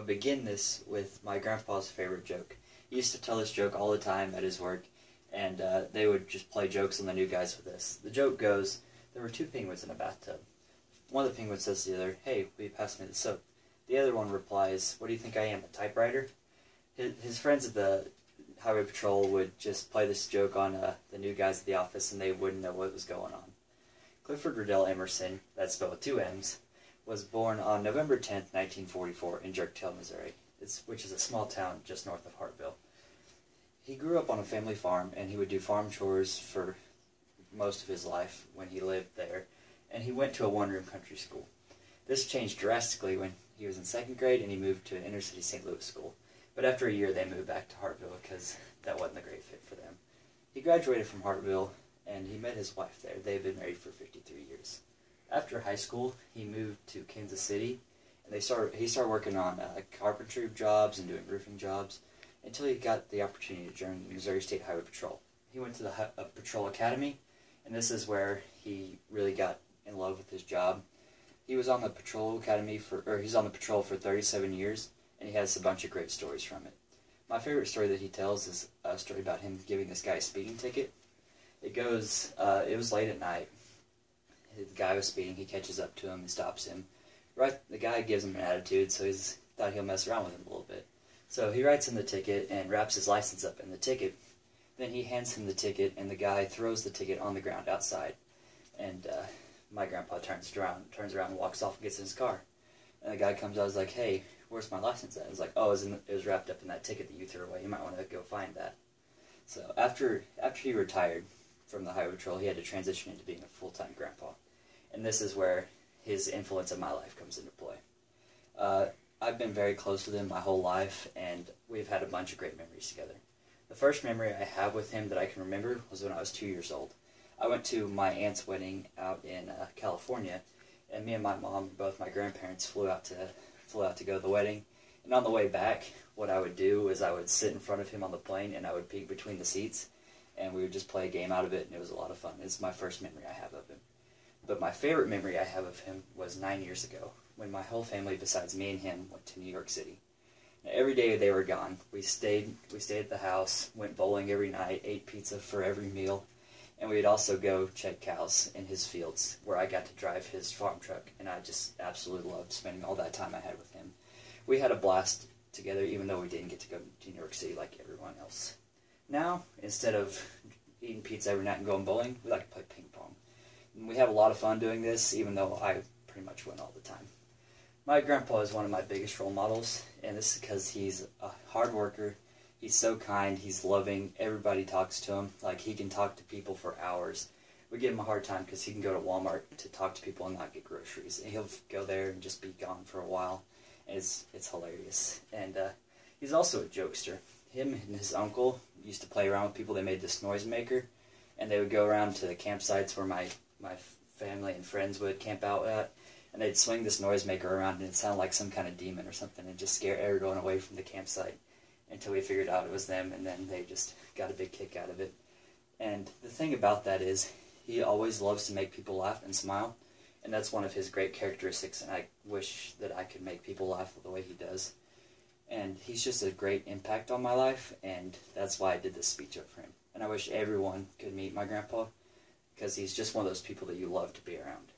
to begin this with my grandpa's favorite joke. He used to tell this joke all the time at his work, and they would just play jokes on the new guys with this. The joke goes, there were two penguins in a bathtub. One of the penguins says to the other, "Hey, will you pass me the soap?" The other one replies, "What do you think I am, a typewriter?" His friends at the highway patrol would just play this joke on the new guys at the office, and they wouldn't know what was going on. Clifford Riddell Emerson, that's spelled with two M's, was born on November 10th, 1944 in Jerktail, Missouri, which is a small town just north of Hartville. He grew up on a family farm, and he would do farm chores for most of his life when he lived there, and he went to a one-room country school. This changed drastically when he was in second grade and he moved to an inner-city St. Louis school. But after a year, they moved back to Hartville because that wasn't a great fit for them. He graduated from Hartville, and he met his wife there. They've been married for 53 years. After high school, he moved to Kansas City, and he started working on carpentry jobs and doing roofing jobs until he got the opportunity to join the Missouri State Highway Patrol. He went to the Patrol Academy, and this is where he really got in love with his job. He was on the Patrol Academy he's on the patrol for 37 years, and he has a bunch of great stories from it. My favorite story that he tells is a story about him giving this guy a speeding ticket. It was late at night. The guy was speeding. He catches up to him and stops him. The guy gives him an attitude, so he's thought he'll mess around with him a little bit. So he writes him the ticket and wraps his license up in the ticket. Then he hands him the ticket, and the guy throws the ticket on the ground outside. And my grandpa turns around and walks off and gets in his car. And the guy comes out and is like, "Hey, where's my license at?" He's like, "Oh, it was wrapped up in that ticket that you threw away. You might want to go find that." So after he retired from the Highway Patrol, he had to transition into being a full-time grandpa. And this is where his influence in my life comes into play. I've been very close with him my whole life, and we've had a bunch of great memories together. The first memory I have with him that I can remember was when I was 2 years old. I went to my aunt's wedding out in California, and me and my mom, both my grandparents, flew out to go to the wedding. And on the way back, what I would do is I would sit in front of him on the plane, and I would peek between the seats, and we would just play a game out of it, and it was a lot of fun. It's my first memory I have of him. But my favorite memory I have of him was 9 years ago, when my whole family, besides me and him, went to New York City. Now, every day they were gone. We stayed at the house, went bowling every night, ate pizza for every meal, and we would also go check cows in his fields, where I got to drive his farm truck, and I just absolutely loved spending all that time I had with him. We had a blast together, even though we didn't get to go to New York City like everyone else. Now, instead of eating pizza every night and going bowling, we like to play ping pong. And we have a lot of fun doing this, even though I pretty much win all the time. My grandpa is one of my biggest role models, and this is because he's a hard worker. He's so kind, he's loving, everybody talks to him. Like, he can talk to people for hours. We give him a hard time because he can go to Walmart to talk to people and not get groceries. And he'll go there and just be gone for a while. And it's hilarious. And he's also a jokester. Him and his uncle used to play around with people. They made this noisemaker, and they would go around to the campsites where my family and friends would camp out at, and they'd swing this noisemaker around, and it sounded like some kind of demon or something, and just scare everyone away from the campsite until we figured out it was them, and then they just got a big kick out of it. And the thing about that is, he always loves to make people laugh and smile, and that's one of his great characteristics, and I wish that I could make people laugh the way he does. And he's just a great impact on my life, and that's why I did this speech up for him. And I wish everyone could meet my grandpa, because he's just one of those people that you love to be around.